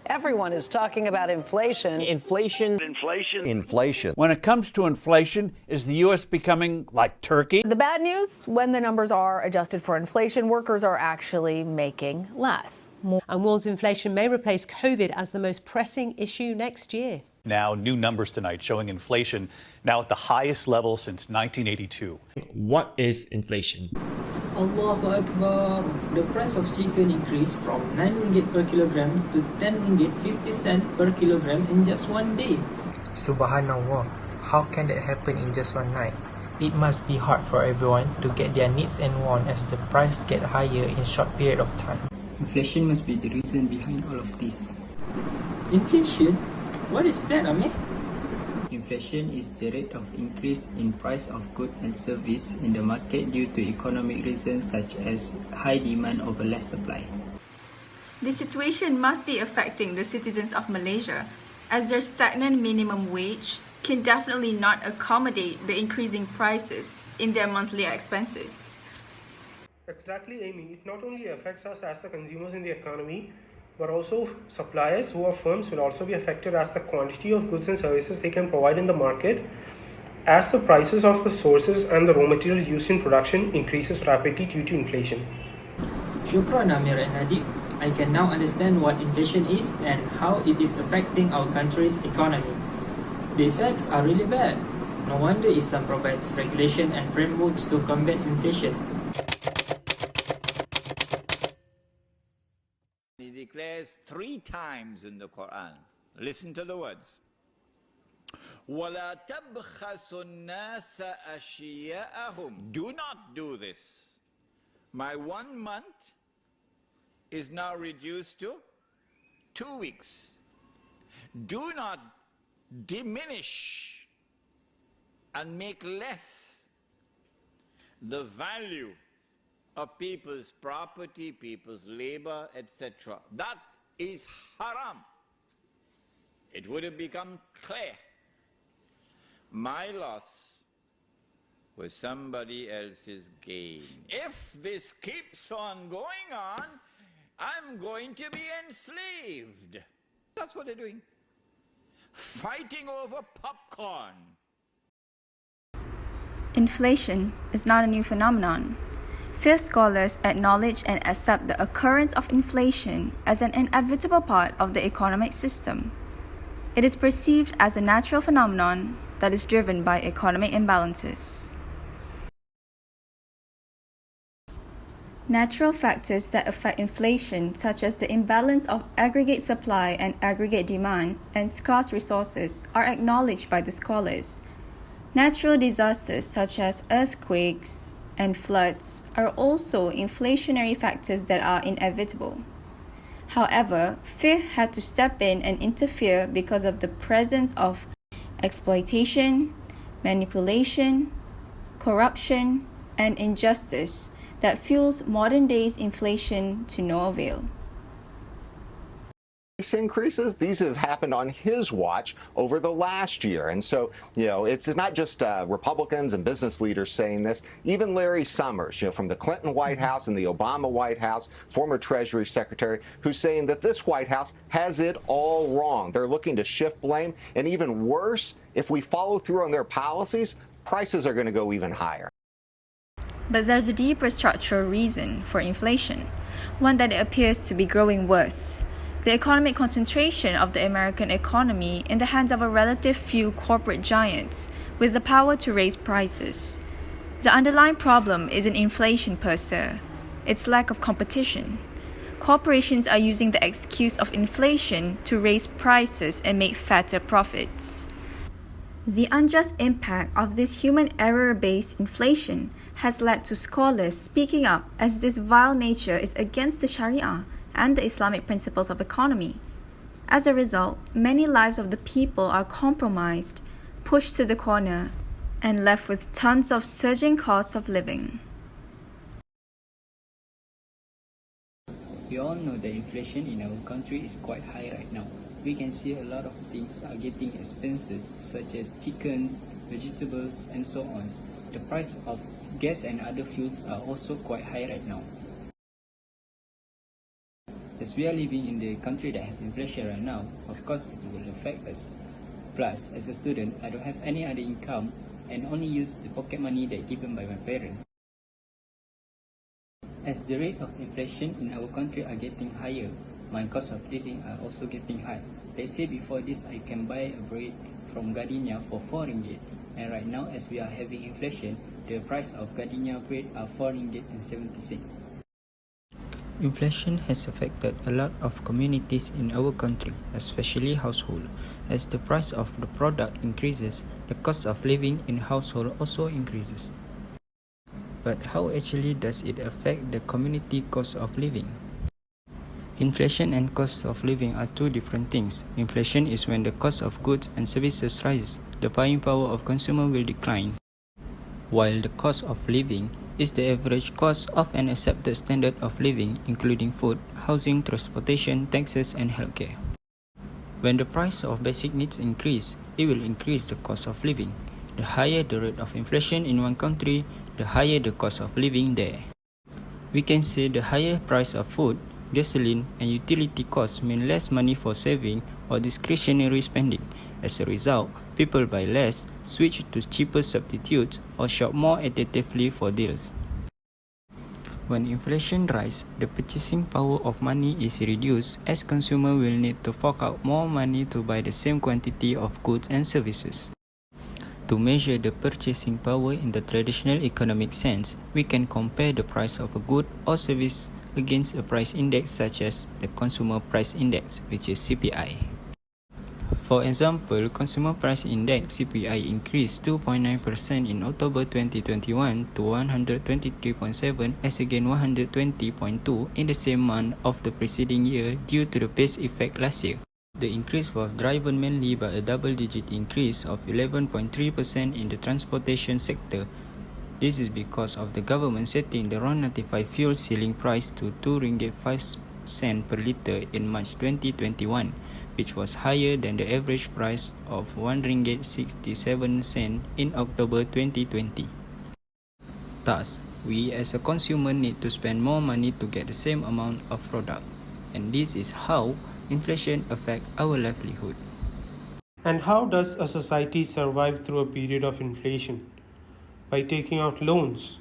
Everyone is talking about inflation. Inflation. When it comes to inflation, is the U.S. becoming like Turkey? The bad news, when the numbers are adjusted for inflation, workers are actually making less. And world inflation may replace COVID as the most pressing issue next year. Now, new numbers tonight showing inflation now at the highest level since 1982. What is inflation? Allahu Akbar. The price of chicken increased from 9 ringgit per kilogram to 10 ringgit 50 cent per kilogram in just one day. Subhanallah, how can that happen in just one night? It must be hard for everyone to get their needs and wants as the price get higher in short period of time. Inflation must be the reason behind all of this. Inflation? What is that, Amir? Inflation is the rate of increase in price of goods and service in the market due to economic reasons such as high demand over less supply. This situation must be affecting the citizens of Malaysia, as their stagnant minimum wage can definitely not accommodate the increasing prices in their monthly expenses. Exactly, Amy. It not only affects us as the consumers in the economy, but also suppliers who are firms will also be affected as the quantity of goods and services they can provide in the market, as the prices of the sources and the raw material used in production increases rapidly due to inflation. Shukran, Amir and Nadib. I can now understand what inflation is and how it is affecting our country's economy. The effects are really bad. No wonder Islam provides regulation and frameworks to combat inflation. He declares 3 times in the Quran. Listen to the words. وَلَا تَبْخَسُ النَّاسَ أَشْيَاءَهُمْ. Do not do this. My 1 month is now reduced to 2 weeks. Do not diminish and make less the value of people's property, people's labor, etc. That is haram. It would have become clear. My loss was somebody else's gain. If this keeps on going on, I'm going to be enslaved. That's what they're doing. Fighting over popcorn. Inflation is not a new phenomenon. Fiqh scholars acknowledge and accept the occurrence of inflation as an inevitable part of the economic system. It is perceived as a natural phenomenon that is driven by economic imbalances. Natural factors that affect inflation, such as the imbalance of aggregate supply and aggregate demand and scarce resources, are acknowledged by the scholars. Natural disasters such as earthquakes and floods are also inflationary factors that are inevitable. However, Fiqh had to step in and interfere because of the presence of exploitation, manipulation, corruption, and injustice that fuels modern day's inflation to no avail. Increases, these have happened on his watch over the last year. And so, it's not just Republicans and business leaders saying this. Even Larry Summers, from the Clinton White House and the Obama White House, former Treasury Secretary, who's saying that this White House has it all wrong. They're looking to shift blame. And even worse, if we follow through on their policies, prices are going to go even higher. But there's a deeper structural reason for inflation, one that appears to be growing worse. The economic concentration of the American economy in the hands of a relative few corporate giants with the power to raise prices. The underlying problem isn't inflation per se, it's lack of competition. Corporations are using the excuse of inflation to raise prices and make fatter profits. The unjust impact of this human error-based inflation has led to scholars speaking up, as this vile nature is against the Sharia and the Islamic principles of economy. As a result, many lives of the people are compromised, pushed to the corner, and left with tons of surging costs of living. We all know that inflation in our country is quite high right now. We can see a lot of things are getting expensive, such as chickens, vegetables, and so on. The price of gas and other fuels are also quite high right now. As we are living in the country that have inflation right now, of course it will affect us. Plus, as a student, I don't have any other income and only use the pocket money that given by my parents. As the rate of inflation in our country are getting higher, my cost of living are also getting high. Let's say before this I can buy a bread from gardenia for 4 ringgit, and right now as we are having inflation, the price of gardenia bread are 4 ringgit and 70 cents. Inflation has affected a lot of communities in our country, especially households. As the price of the product increases, the cost of living in household also increases. But how actually does it affect the community cost of living? Inflation and cost of living are two different things. Inflation is when the cost of goods and services rises. The buying power of consumer will decline. While the cost of living is the average cost of an accepted standard of living, including food, housing, transportation, taxes, and healthcare. When the price of basic needs increase, it will increase the cost of living. The higher the rate of inflation in one country, the higher the cost of living there. We can say the higher price of food, gasoline, and utility costs mean less money for saving or discretionary spending. As a result, people buy less, switch to cheaper substitutes, or shop more attentively for deals. When inflation rises, the purchasing power of money is reduced as consumers will need to fork out more money to buy the same quantity of goods and services. To measure the purchasing power in the traditional economic sense, we can compare the price of a good or service against a price index such as the Consumer Price Index, which is CPI. For example, Consumer Price Index CPI increased 2.9% in October 2021 to 123.7 as against 120.2 in the same month of the preceding year due to the base effect last year. The increase was driven mainly by a double-digit increase of 11.3% in the transportation sector. This is because of the government setting the RON95 fuel ceiling price to 2 ringgit 5 cent per litre in March 2021, which was higher than the average price of 1 ringgit 67 cent in October 2020. Thus, we as a consumer need to spend more money to get the same amount of product, and this is how inflation affects our livelihood. And how does a society survive through a period of inflation? By taking out loans.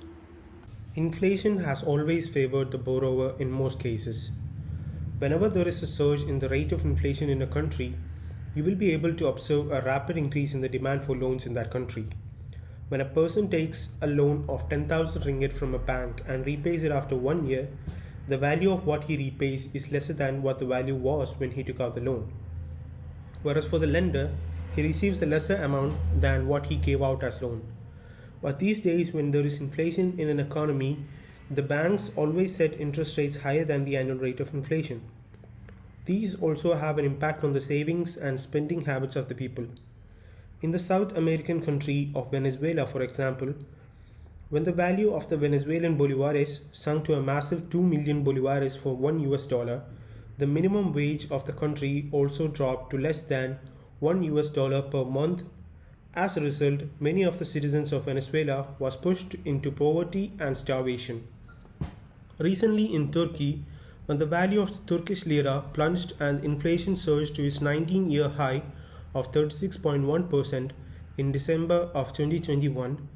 Inflation has always favored the borrower in most cases. Whenever there is a surge in the rate of inflation in a country, you will be able to observe a rapid increase in the demand for loans in that country. When a person takes a loan of 10,000 ringgit from a bank and repays it after 1 year, the value of what he repays is lesser than what the value was when he took out the loan. Whereas for the lender, he receives a lesser amount than what he gave out as loan. But these days, when there is inflation in an economy, the banks always set interest rates higher than the annual rate of inflation. These also have an impact on the savings and spending habits of the people. In the South American country of Venezuela, for example, when the value of the Venezuelan bolívares sunk to a massive 2 million bolívares for $1, the minimum wage of the country also dropped to less than $1 per month. As a result, many of the citizens of Venezuela was pushed into poverty and starvation. Recently in Turkey, when the value of the Turkish lira plunged and inflation surged to its 19-year high of 36.1% in December of 2021,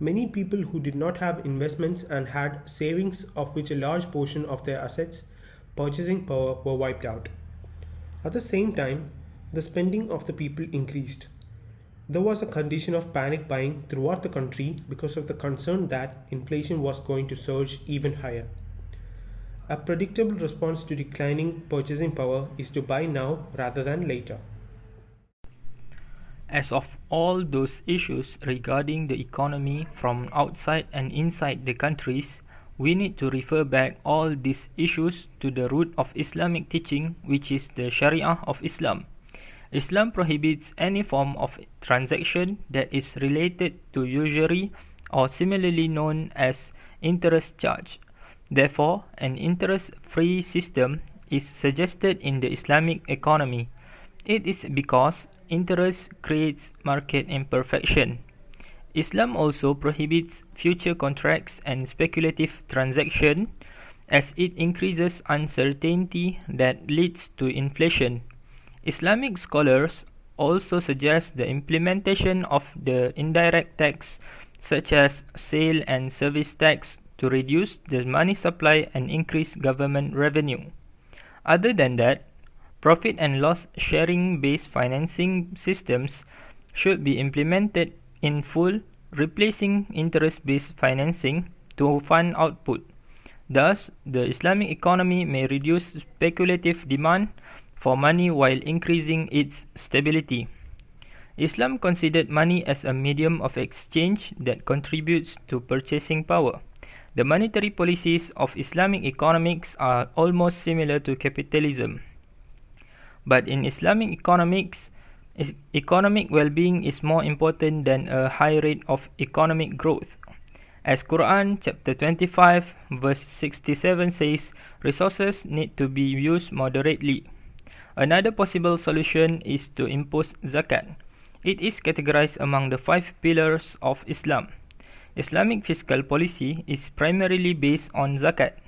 many people who did not have investments and had savings, of which a large portion of their assets' purchasing power were wiped out. At the same time, the spending of the people increased. There was a condition of panic buying throughout the country because of the concern that inflation was going to surge even higher. A predictable response to declining purchasing power is to buy now rather than later. As of all those issues regarding the economy from outside and inside the countries, we need to refer back all these issues to the root of Islamic teaching, which is the Sharia of Islam. Islam prohibits any form of transaction that is related to usury or similarly known as interest charge. Therefore, an interest-free system is suggested in the Islamic economy. It is because interest creates market imperfection. Islam also prohibits future contracts and speculative transactions, as it increases uncertainty that leads to inflation. Islamic scholars also suggest the implementation of the indirect tax such as sale and service tax to reduce the money supply and increase government revenue. Other than that, profit and loss sharing based financing systems should be implemented in full, replacing interest-based financing to fund output. Thus, the Islamic economy may reduce speculative demand for money while increasing its stability. Islam considered money as a medium of exchange that contributes to purchasing power. The monetary policies of Islamic economics are almost similar to capitalism. But in Islamic economics, economic well-being is more important than a high rate of economic growth. As Quran chapter 25 verse 67 says, resources need to be used moderately. Another possible solution is to impose zakat. It is categorized among the 5 pillars of Islam. Islamic fiscal policy is primarily based on zakat.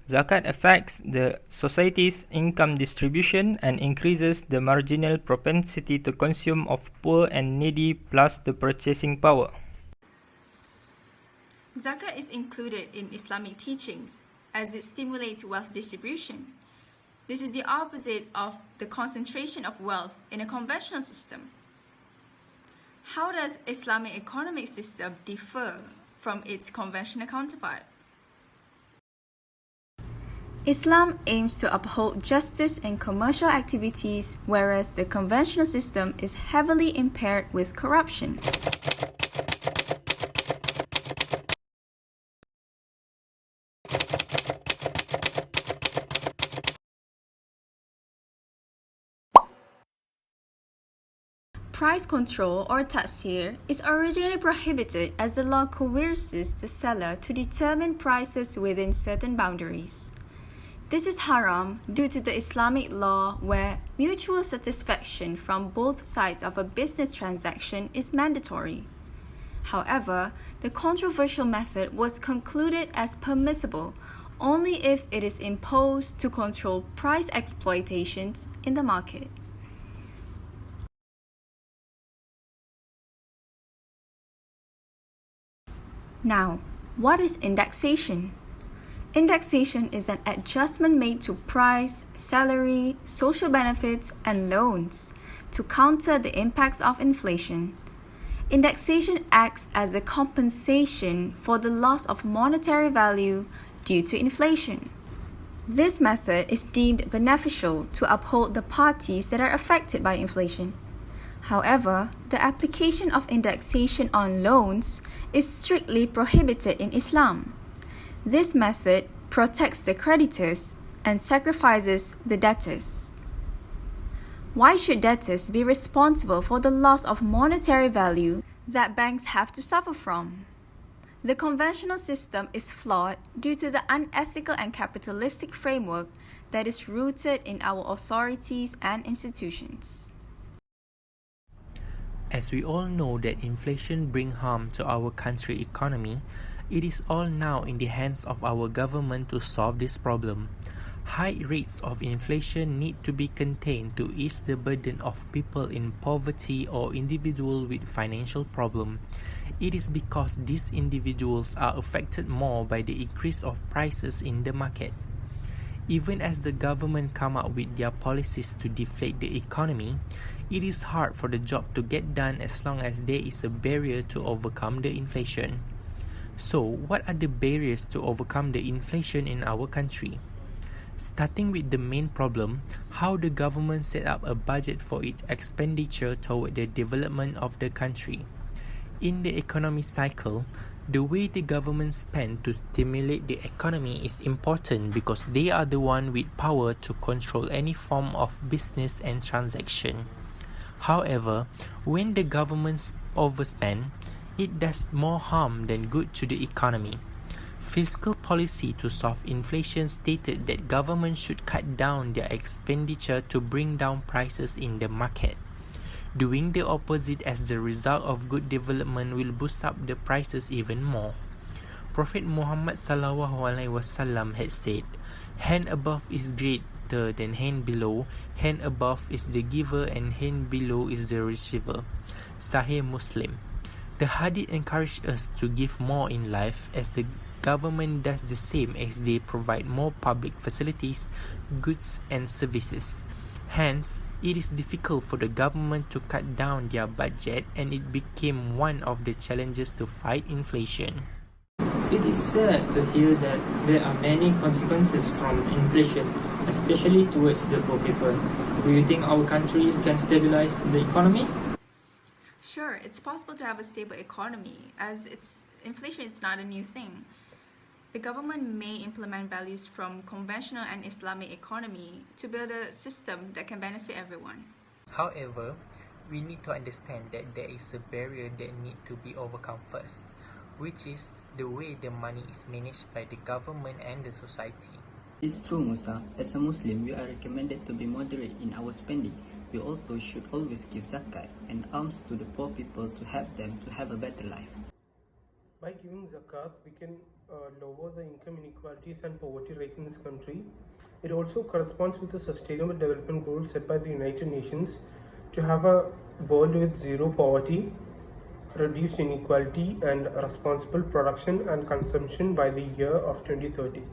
Zakat affects the society's income distribution and increases the marginal propensity to consume of poor and needy plus the purchasing power. Zakat is included in Islamic teachings as it stimulates wealth distribution. This is the opposite of the concentration of wealth in a conventional system. How does Islamic economic system differ from its conventional counterpart? Islam aims to uphold justice in commercial activities, whereas the conventional system is heavily impaired with corruption. Price control or taksir is originally prohibited as the law coerces the seller to determine prices within certain boundaries. This is haram due to the Islamic law where mutual satisfaction from both sides of a business transaction is mandatory. However, the controversial method was concluded as permissible only if it is imposed to control price exploitations in the market. Now, what is indexation? Indexation is an adjustment made to price, salary, social benefits, and loans to counter the impacts of inflation. Indexation acts as a compensation for the loss of monetary value due to inflation. This method is deemed beneficial to uphold the parties that are affected by inflation. However, the application of indexation on loans is strictly prohibited in Islam. This method protects the creditors and sacrifices the debtors. Why should debtors be responsible for the loss of monetary value that banks have to suffer from? The conventional system is flawed due to the unethical and capitalistic framework that is rooted in our authorities and institutions. As we all know that inflation brings harm to our country economy, it is all now in the hands of our government to solve this problem. High rates of inflation need to be contained to ease the burden of people in poverty or individuals with financial problems. It is because these individuals are affected more by the increase of prices in the market. Even as the government come up with their policies to deflate the economy, it is hard for the job to get done as long as there is a barrier to overcome the inflation. So, what are the barriers to overcome the inflation in our country? Starting with the main problem, how the government set up a budget for its expenditure toward the development of the country. In the economic cycle, the way the government spend to stimulate the economy is important because they are the one with power to control any form of business and transaction. However, when the government overspend, it does more harm than good to the economy. Fiscal policy to solve inflation stated that government should cut down their expenditure to bring down prices in the market. Doing the opposite as the result of good development will boost up the prices even more. Prophet Muhammad ﷺ had said, "Hand above is greater than hand below, hand above is the giver and hand below is the receiver." Sahih Muslim. The hadith encouraged us to give more in life as the government does the same as they provide more public facilities, goods and services. Hence, it is difficult for the government to cut down their budget, and it became one of the challenges to fight inflation. It is sad to hear that there are many consequences from inflation, especially towards the poor people. Do you think our country can stabilize the economy? Sure, it's possible to have a stable economy, as inflation is not a new thing. The government may implement values from conventional and Islamic economy to build a system that can benefit everyone. However, we need to understand that there is a barrier that needs to be overcome first, which is the way the money is managed by the government and the society. It's true, Musa. As a Muslim, we are recommended to be moderate in our spending. We also should always give zakat and alms to the poor people to help them to have a better life. By giving zakat, we can lower the income inequalities and poverty rate in this country. It also corresponds with the Sustainable Development Goals set by the United Nations to have a world with zero poverty, reduced inequality, and responsible production and consumption by the year of 2030.